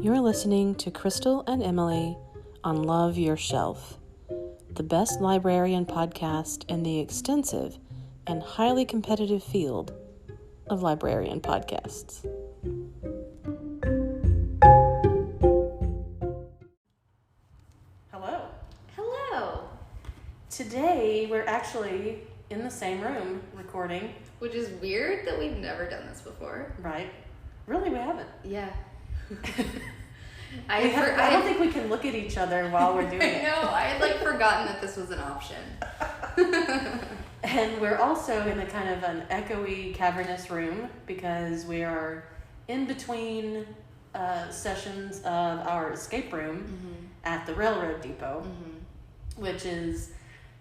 You're listening to Crystal and Emily on Love Your Shelf, the best librarian podcast in the extensive and highly competitive field of librarian podcasts. Hello. Hello. Today we're actually in the same room recording. Which is weird that we've never done this before. Right. Really, we haven't. Yeah. I don't think we can look at each other while we're doing it. I know. I had forgotten that this was an option. And we're also in a kind of an echoey, cavernous room because we are in between sessions of our escape room at the railroad depot, which is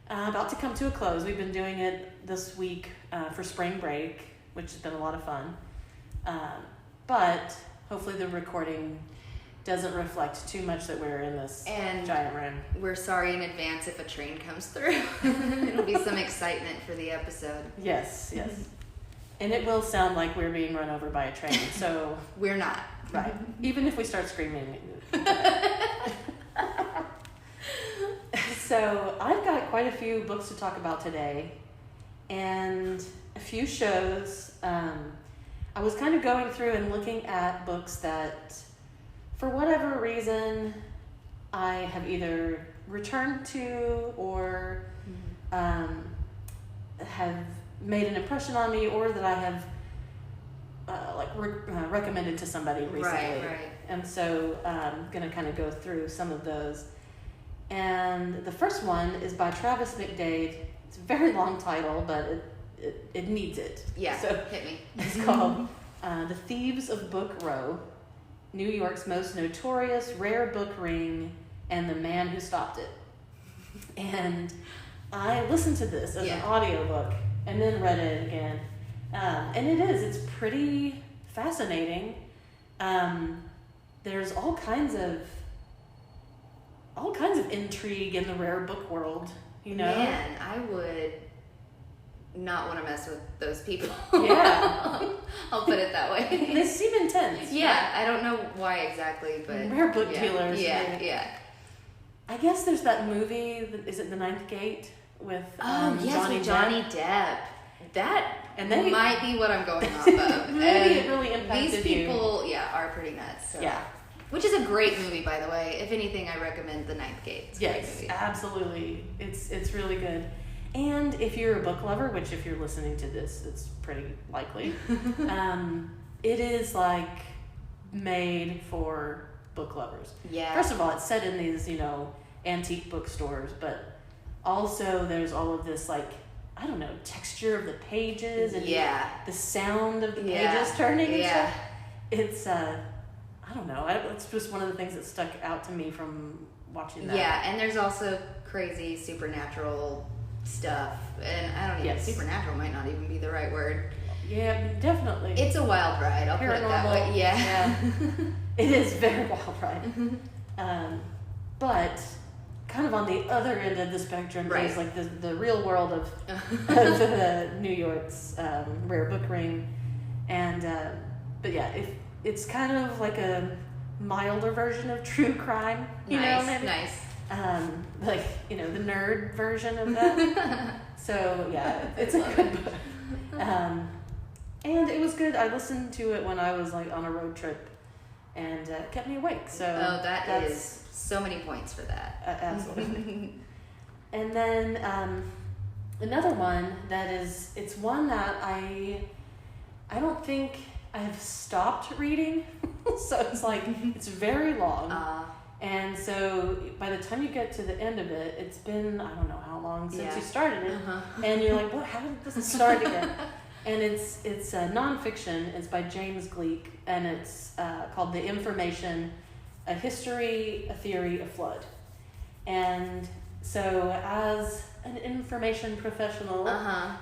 about to come to a close. We've been doing it this week for spring break, which has been a lot of fun. But hopefully the recording doesn't reflect too much that we're in this giant room. We're sorry in advance if a train comes through. It'll be some excitement for the episode. Yes. And it will sound like we're being run over by a train, so... We're not. Right. Even if we start screaming. So I've got quite a few books to talk about today and a few shows. I was kind of going through and looking at books that, for whatever reason, I have either returned to or have made an impression on me, or that I have recommended to somebody recently. Right. And so I'm going to kind of go through some of those. And the first one is by Travis McDade. It's a very long title, but it needs it. Yeah, so hit me. It's called The Thieves of Book Row, New York's Most Notorious Rare Book Ring, and the Man Who Stopped It. And I listened to this as an audiobook and then read it again. And it's pretty fascinating. There's all kinds of intrigue in the rare book world, you know? Man, I would not want to mess with those people. Yeah. I'll put it that way. They seem intense. Yeah, right? I don't know why exactly, but... Rare book dealers. Yeah. I guess there's that movie, is it The Ninth Gate? With Johnny Depp. That might be what I'm going off of. Maybe it really impacted These people, are pretty nuts. So. Yeah. Which is a great movie, by the way. If anything, I recommend The Ninth Gate. It's a great movie. Absolutely. It's really good. And if you're a book lover, which if you're listening to this, it's pretty likely, it is made for book lovers. Yeah. First of all, it's set in these, antique bookstores, but also there's all of this texture of the pages and the sound of the pages turning and stuff. It's I don't know. It's just one of the things that stuck out to me from watching that. Yeah, and there's also crazy supernatural stuff, and I don't even. Supernatural might not even be the right word. Yeah, definitely. It's a wild ride. I'll put it that way. Yeah. It is very wild ride. But kind of on the other end of the spectrum is the real world of New York's rare book ring, and but it's kind of like a milder version of true crime. Nice. The nerd version of that. So it's a good book. And it was good. I listened to it when I was on a road trip, and it kept me awake. So that is so many points for that. Absolutely. And then another one it's one that I don't think I have stopped reading. So it's it's very long. And so by the time you get to the end of it, it's been, I don't know how long since you started it. And you're like, well, how did this start again? And it's nonfiction. It's by James Gleek, and it's called The Information, A History, a Theory, a Flood. And so as an information professional,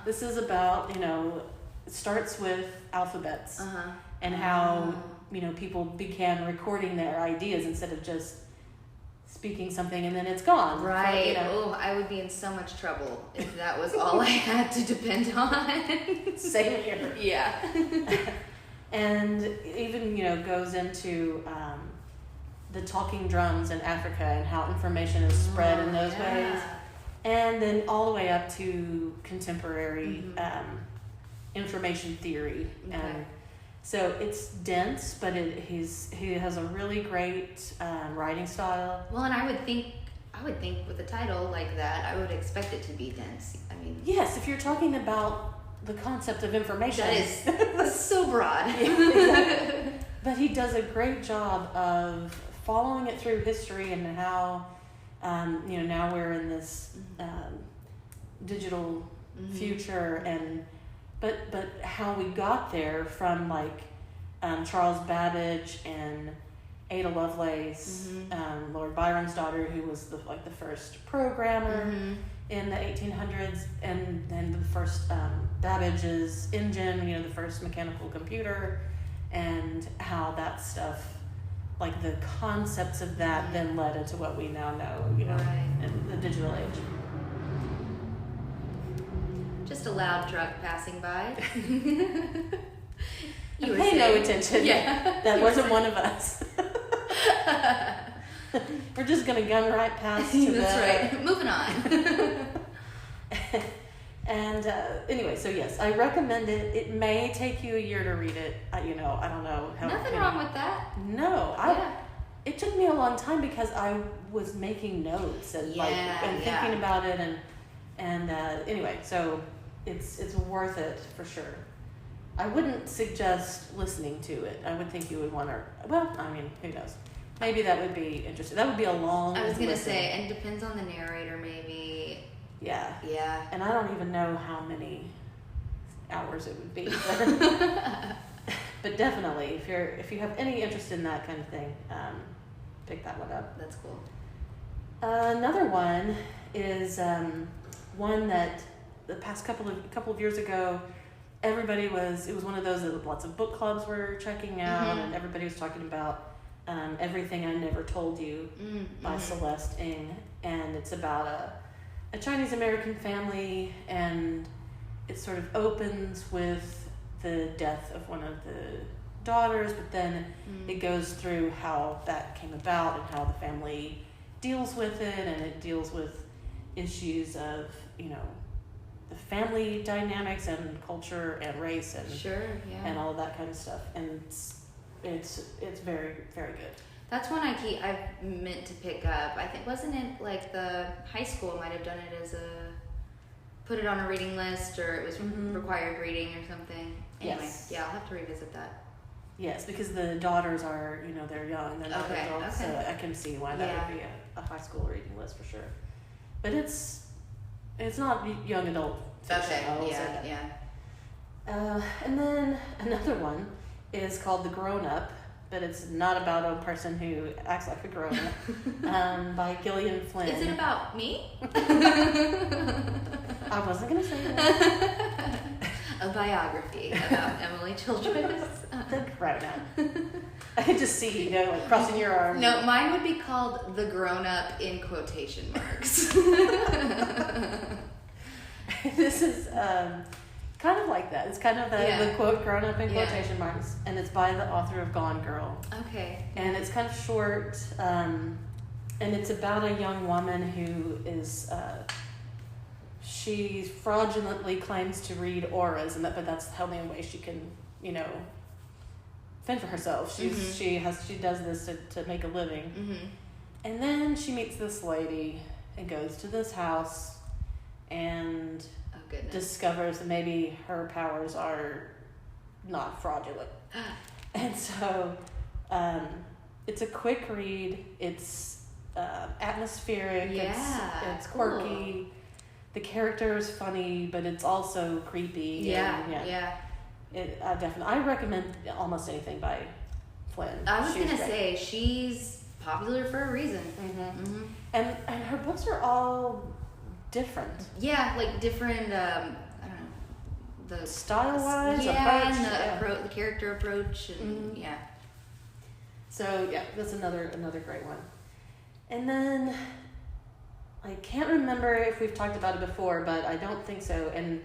this is about, it starts with alphabets and how, people began recording their ideas instead of just speaking something and then it's gone. Right. Oh, I would be in so much trouble if that was all I had to depend on. Same here. Yeah. And even, goes into the talking drums in Africa and how information is spread in those ways. And then all the way up to contemporary information theory. Okay. And so it's dense, but he has a really great writing style. Well, and I would think with a title like that, I would expect it to be dense. I mean, yes, if you're talking about the concept of information, that is so broad. Exactly. But he does a great job of following it through history and how now we're in this digital future, and but how we got there from like Charles Babbage and Ada Lovelace, Lord Byron's daughter, who was the first programmer in the 1800s, and then the first Babbage's engine, the first mechanical computer, and how that stuff, like the concepts of that, then led into what we now know, in the digital age. Just a loud truck passing by. Pay no attention. Yeah. That wasn't one of us. We're just gonna gun right past to That's right. Moving on. And anyway, so yes, I recommend it. It may take you a year to read it. I don't know how. Nothing wrong with that. No, it took me a long time because I was making notes and thinking about it, and anyway, so it's worth it for sure. I wouldn't suggest listening to it. I would think you would want to. Well, I mean, who knows? Maybe that would be interesting. That would be a long. I was gonna say, and depends on the narrator, maybe. Yeah. Yeah. And I don't even know how many hours it would be. But definitely, if you have any interest in that kind of thing, pick that one up. That's cool. Another one is one that the past couple of years ago, it was one of those that lots of book clubs were checking out, and everybody was talking about Everything I Never Told You by Celeste Ng, and it's about a Chinese American family, and it sort of opens with the death of one of the daughters, but then it goes through how that came about and how the family deals with it, and it deals with issues of the family dynamics and culture and race and and all of that kind of stuff, and it's very, very good. That's one I've meant to pick up. I think, wasn't it like the high school might have done it as put it on a reading list, or it was required reading or something. Anyway, yes. Yeah, I'll have to revisit that. Yes, because the daughters are, they're young, they're not adults, so I can see why that would be a high school reading list for sure. But it's not young adult fiction. Okay, and then another one is called The Grown Up, but it's not about a person who acts like a grown up, by Gillian Flynn. Is it about me? I wasn't going to say that. A biography about Emily Childress. The Grown Up. I could just see, like crossing your arms. No, mine would be called The Grown Up in quotation marks. This is kind of like that. It's kind of the quote grown up in quotation marks, and it's by the author of Gone Girl. Okay. And it's kind of short, and it's about a young woman who is she fraudulently claims to read auras, but that's the only way she can fend for herself. She does this to make a living, and then she meets this lady and goes to this house and discovers that maybe her powers are not fraudulent. And so it's a quick read. It's atmospheric. It's quirky. Cool. The character is funny, but it's also creepy. I recommend almost anything by Flynn. I was gonna say she's popular for a reason. And her books are all different. Yeah, like different. I don't know, the style-wise, approach, and the character approach, and So that's another great one. And then I can't remember if we've talked about it before, but I don't think so. And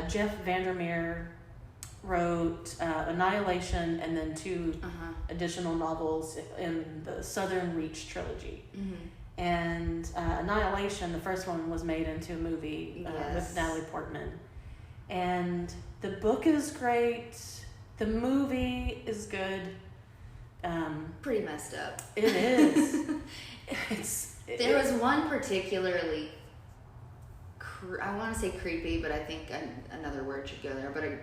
Jeff Vandermeer wrote Annihilation and then 2 additional novels in the Southern Reach trilogy. And Annihilation, the first one, was made into a movie with Natalie Portman. And the book is great. The movie is good. Pretty messed up. It is. There was one particularly, I want to say creepy, but I think another word should go there, but an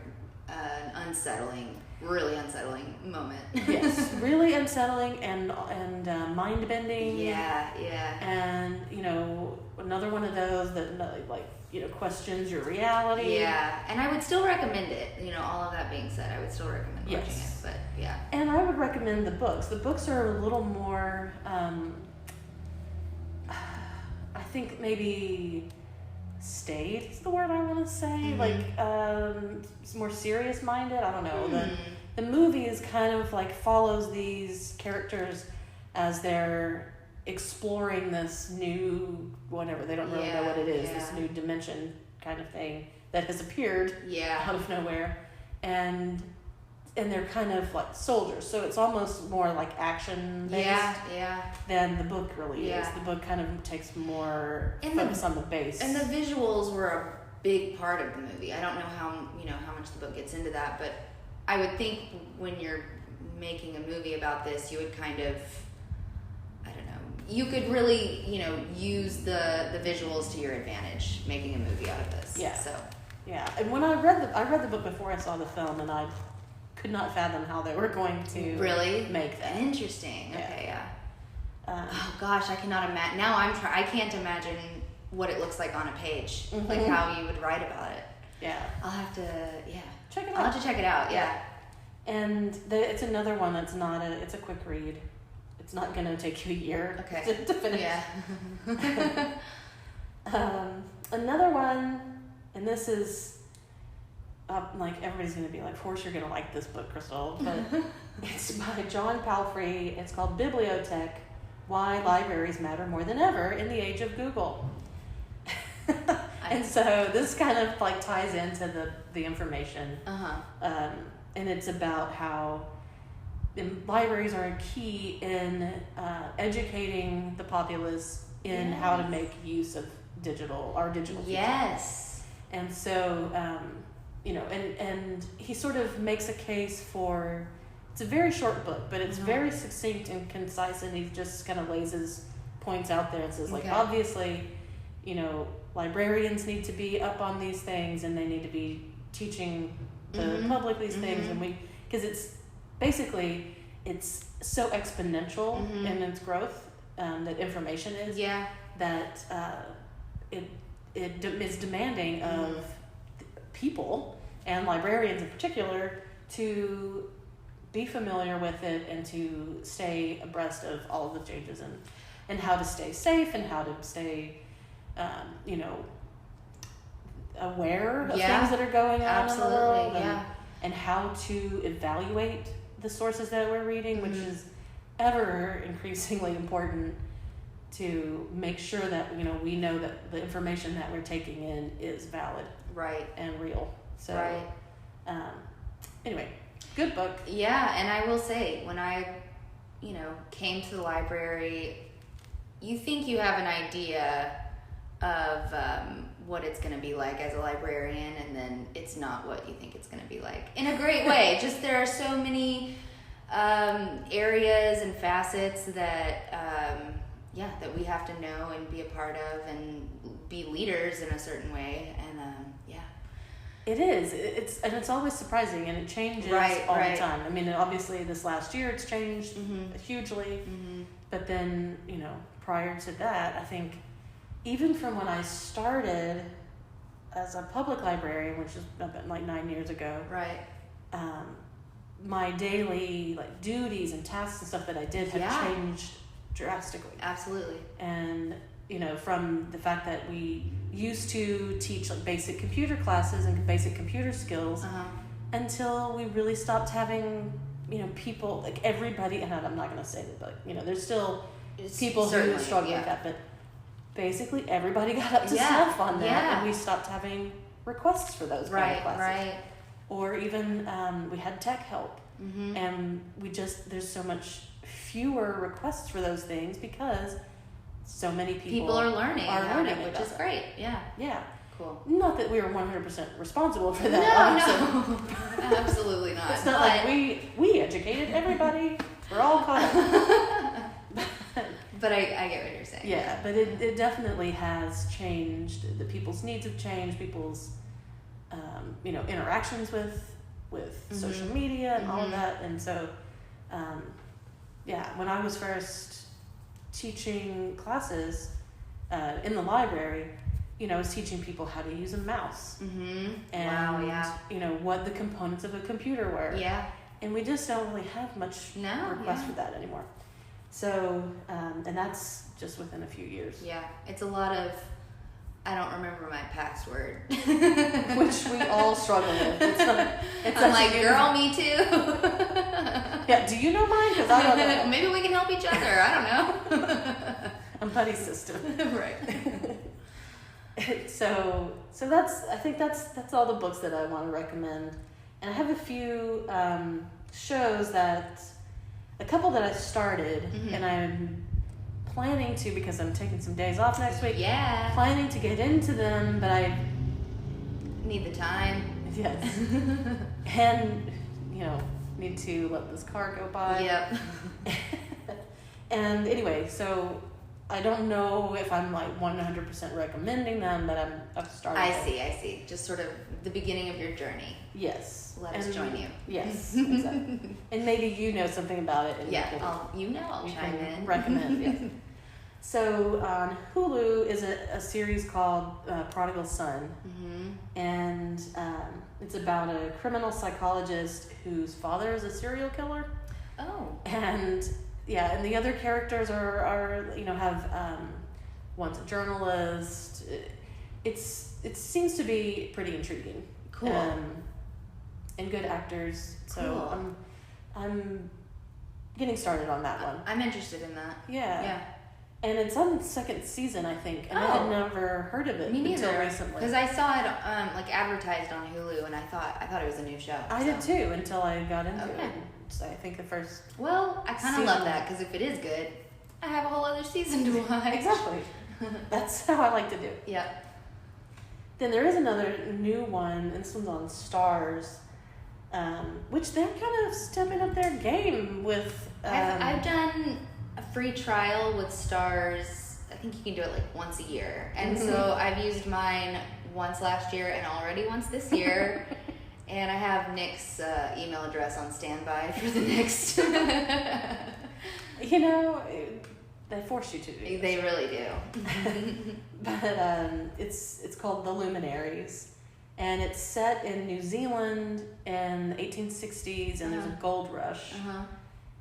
unsettling, really unsettling moment. Yes, really unsettling and mind-bending. Yeah. And, another one of those that, questions your reality. Yeah, and I would still recommend it. All of that being said, I would still recommend watching it, but yeah. And I would recommend the books. The books are a little more, I think maybe staid is the word I want to say. It's more serious-minded. I don't know. The movie is kind of follows these characters as they're exploring this new whatever, they don't really know what it is, this new dimension kind of thing that has appeared out of nowhere, and they're kind of like soldiers, so it's almost more like action based than the book really is. The book kind of takes more focus on the base, and the visuals were a big part of the movie. I don't know how much the book gets into that, but I would think when you're making a movie about this, you would kind of, you could really, use the visuals to your advantage, making a movie out of this. Yeah. So. Yeah, and when I read the book before I saw the film, and I could not fathom how they were going to make that. Interesting. Okay, yeah. Oh gosh, I cannot imagine. Now I can't imagine what it looks like on a page, like how you would write about it. Yeah. I'll have to, check it out. I'll have to check it out. Yeah. And it's another one that's not it's a quick read. It's not going to take you a year to finish. Yeah. Another one, and this is, everybody's going to be like, of course you're going to like this book, Crystal, but it's by John Palfrey. It's called Bibliotech, Why Libraries Matter More Than Ever in the Age of Google. And so this kind of ties into the information. And it's about how libraries are a key in educating the populace in how to make use of digital features. Yes. And so, and he sort of makes a case for, it's a very short book, but it's very succinct and concise, and he just kind of lays his points out there and says, obviously, librarians need to be up on these things, and they need to be teaching the public these things, and because it's basically, it's so exponential in its growth that information is, that it is demanding of people, and librarians in particular, to be familiar with it and to stay abreast of all of the changes and how to stay safe and how to stay, aware of things that are going on in the world, and how to evaluate the sources that we're reading, which is ever increasingly important to make sure that we know that the information that we're taking in is valid, and real. So, anyway, good book. Yeah, and I will say, when I, came to the library, you think you have an idea of what it's going to be like as a librarian, and then it's not what you think it's going to be like, in a great way. Just there are so many areas and facets that that we have to know and be a part of and be leaders in a certain way, and it is. It's always surprising, and it changes all the time. I mean, obviously this last year it's changed hugely, but then prior to that, I think even from when I started as a public librarian, which is about 9 years ago, my daily duties and tasks and stuff that I did have changed drastically. Absolutely. And from the fact that we used to teach basic computer classes and basic computer skills until we really stopped having people, everybody, and I'm not going to say that, but there's still people who struggle with that, but basically everybody got up to snuff on that, and we stopped having requests for those kind of classes. or even we had tech help, and there's so much fewer requests for those things because so many people are learning it, which is that. Great. Yeah. Yeah. Cool. Not that we were 100% responsible for that. No, absolutely not. It's not like we educated everybody. We're all caught up. But I get what you're saying. Yeah, but it definitely has changed. The people's needs have changed. People's interactions with social media and all of that. And so, when I was first teaching classes in the library, I was teaching people how to use a mouse. And, what the components of a computer were. Yeah. And we just don't really have much request for that anymore. So, and that's just within a few years. Yeah. It's a lot of, I don't remember my password. Which we all struggle with. I'm like, girl, me too. Yeah, do you know mine? Because I don't know. Maybe we can help each other. I don't know. A buddy system. Right. So I think that's all the books that I want to recommend. And I have a few shows a couple that I started, and I'm planning to, because I'm taking some days off next week. Yeah. Planning to get into them, but I need the time. Yes. And need to let this car go by. Yep. And anyway, so I don't know if I'm like 100% recommending them, but I've started. I see. Just sort of the beginning of your journey. Yes. Let us join you. Yes, exactly. And maybe you know something about it. And I'll chime in. Recommend, yes. So on Hulu is a series called Prodigal Son. And it's about a criminal psychologist whose father is a serial killer. Oh. And and the other characters are have one's a journalist. It seems to be pretty intriguing. Cool. And good actors. So cool. I'm getting started on that one. I'm interested in that. Yeah. And it's on its second season, I think, and I had never heard of it until recently. Because I saw it advertised on Hulu, and I thought it was a new show. I did too until I got into it. I think the first. Well, I kind of love that, because if it is good, I have a whole other season to watch. Exactly. That's how I like to do it. Yeah. Then there is another new one, and this one's on Stars, which they're kind of stepping up their game with. I've done a free trial with Stars. I think you can do it like once a year, and so I've used mine once last year and already once this year. And I have Nick's email address on standby for the next. They force you to do this. They really do. But it's called The Luminaries, and it's set in New Zealand in the 1860s, and there's a gold rush.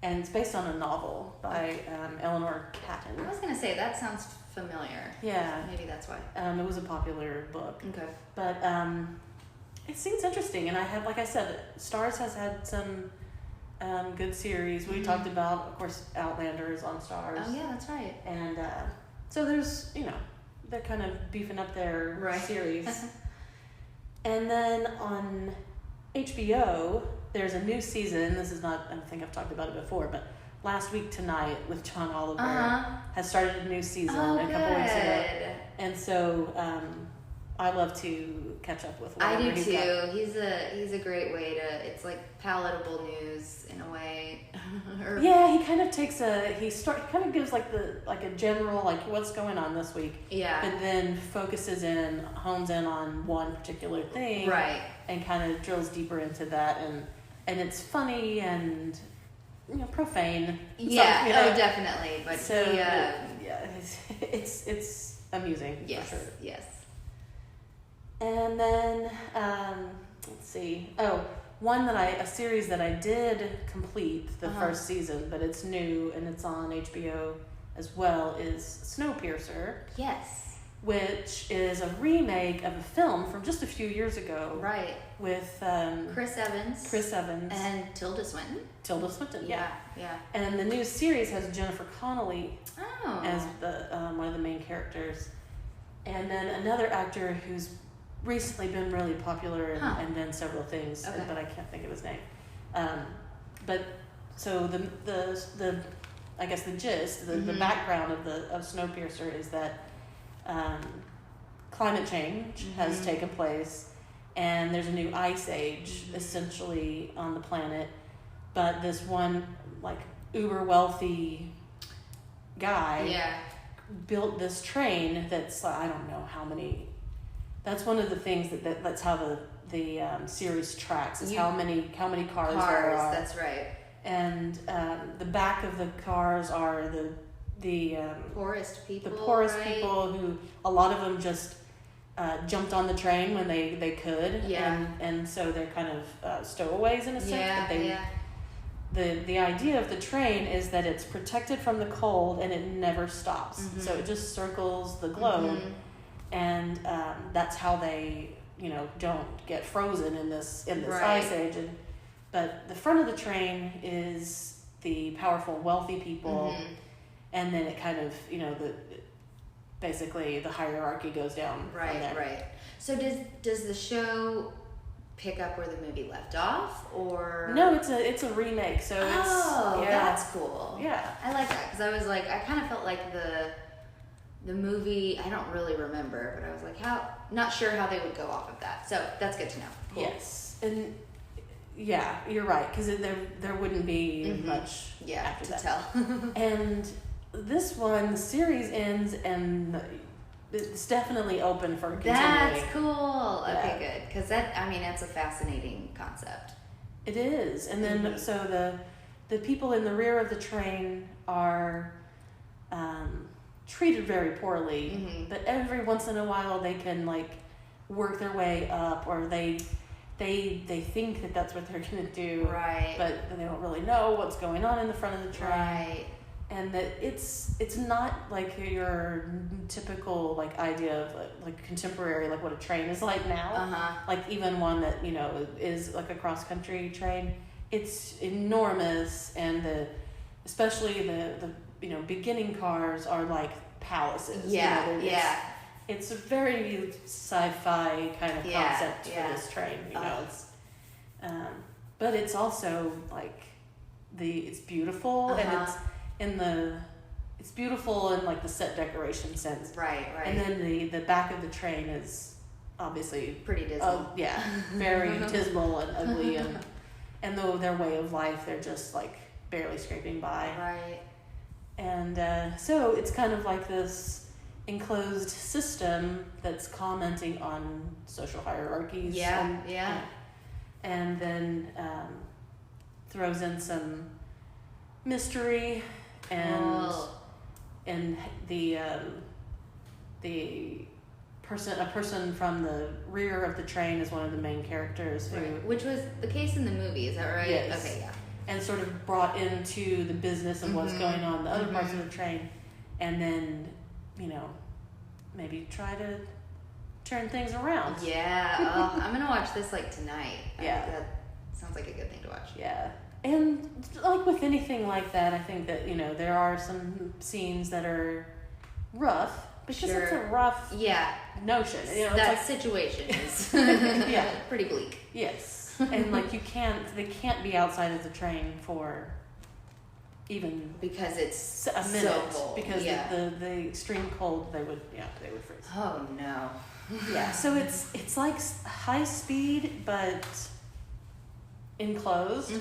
And it's based on a novel by Eleanor Catton. I was going to say, that sounds familiar. Yeah. Maybe that's why. It was a popular book. Okay. But it seems interesting, and like I said, Stars has had some good series. We talked about, of course, Outlander is on Stars. Oh yeah, that's right. And so there's, they're kind of beefing up their series. And then on HBO, there's a new season. This is not, I think I've talked about it before, but Last Week Tonight with John Oliver has started a new season a couple weeks ago. And so I love to catch up with whatever I do he's too. got. He's a great way to. It's like palatable news in a way. Yeah, he kind of takes he kind of gives like a general what's going on this week. Yeah. But then hones in on one particular thing. Right. And kind of drills deeper into that, and it's funny and profane. Yeah. Oh, definitely. But so it's amusing. Yes. For sure. Yes. And then, let's see. A series that I did complete the first season, but it's new and it's on HBO as well, is Snowpiercer. Yes. Which is a remake of a film from just a few years ago. Right. With Chris Evans. And Tilda Swinton. Yeah. Yeah. And the new series has Jennifer Connelly as Oh. one of the main characters. And then another actor who's recently been really popular and done several things, Okay. but I can't think of his name. But so the I guess the gist, the background of Snowpiercer is that climate change has taken place, and there's a new ice age essentially on the planet. But this one like uber wealthy guy built this train that's I don't know how many. That's one of the things that's how the series tracks is how many cars there are. That's right. And the back of the cars are the poorest people. The poorest people who a lot of them just jumped on the train when they could. Yeah. And so they're kind of stowaways in a sense. Yeah. But the idea of the train is that it's protected from the cold and it never stops. So it just circles the globe. And that's how they, don't get frozen in this ice age. But the front of the train is the powerful, wealthy people, and then it kind of, basically the hierarchy goes down from there. Right. So does the show pick up where the movie left off, or no? It's a remake. So that's cool. Yeah, I like that because I was like, I kind of felt like the movie. I don't really remember, but I was like, not sure how they would go off of that. So that's good to know. Cool. Yes, and yeah, you're right because there wouldn't be much after that. Tell. And this one, the series ends, and it's definitely open for continuing. That's cool. Okay, good. Because that's a fascinating concept. It is. And then, so the people in the rear of the train are treated very poorly, but every once in a while they can, work their way up, or they think that that's what they're going to do. Right. But they don't really know what's going on in the front of the train. Right. And that it's not like your typical idea of contemporary what a train is like now. Even one that is like a cross country train. It's enormous, and especially the beginning cars are like palaces. It's a very sci-fi kind of concept for this train. But it's also it's beautiful and it's beautiful in the set decoration sense. Right. And then the back of the train is obviously pretty dismal. Very dismal and ugly, and though their way of life, they're just barely scraping by. Right. And so it's kind of like this enclosed system that's commenting on social hierarchies. And then throws in some mystery and a person from the rear of the train is one of the main characters which was the case in the movie, is that right? Yes. Okay, yeah. And sort of brought into the business of what's going on in the other parts of the train, and then maybe try to turn things around. I'm gonna watch this tonight. That sounds like a good thing to watch. And with anything like that, I think that there are some scenes that are rough because it's a rough notion. That situation is pretty bleak. Yes, and they can't be outside of the train for even because it's a minute so cold. Because the extreme cold they would freeze. Oh no. So it's like high speed but enclosed,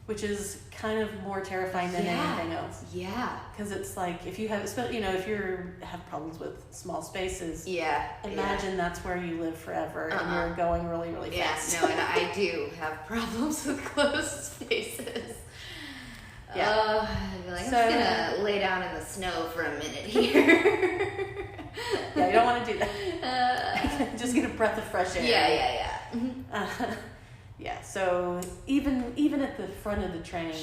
which is kind of more terrifying than anything else. Because it's if you have, if you have problems with small spaces, imagine that's where you live forever and you're going really, really fast. And I do have problems with closed spaces. I'm just gonna lay down in the snow for a minute here. You don't want to do that. Just get a breath of fresh air. So even at the front of the train,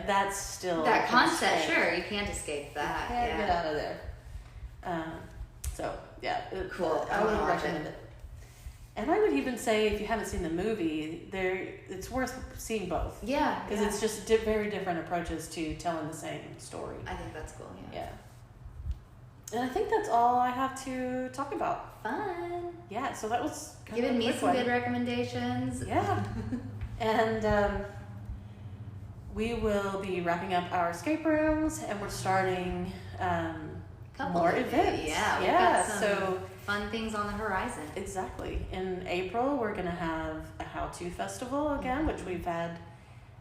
that's still that concept. Sure, you can't escape that. Can't get out of there. Cool. I would recommend it. And I would even say if you haven't seen the movie, it's worth seeing both. Because it's just very different approaches to telling the same story. I think that's cool. And I think that's all I have to talk about. Fun. Yeah, so that was kind Giving of a me quick some one. good recommendations. Yeah. And we will be wrapping up our escape rooms, and we're starting more events. Yeah, we've yeah. got some So fun things on the horizon. exactly. In April, we're going to have a how-to festival again, which we've had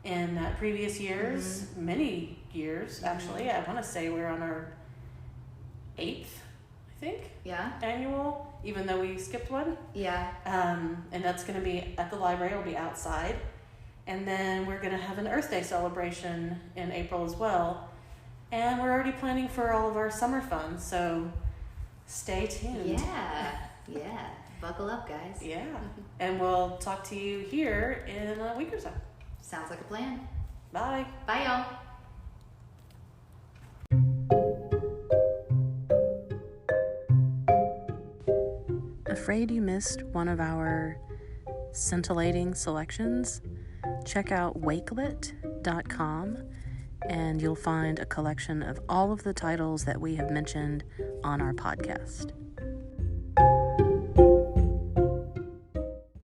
in previous years, many years actually. I want to say we're on our 8th, I think, Yeah. annual, even though we skipped one. Yeah. And that's going to be at the library. It'll be outside. And then we're going to have an Earth Day celebration in April as well. And we're already planning for all of our summer fun, so stay tuned. Yeah. Buckle up, guys. Yeah. And we'll talk to you here in a week or so. Sounds like a plan. Bye. Bye, y'all. Afraid you missed one of our scintillating selections? Check out wakelet.com and you'll find a collection of all of the titles that we have mentioned on our podcast.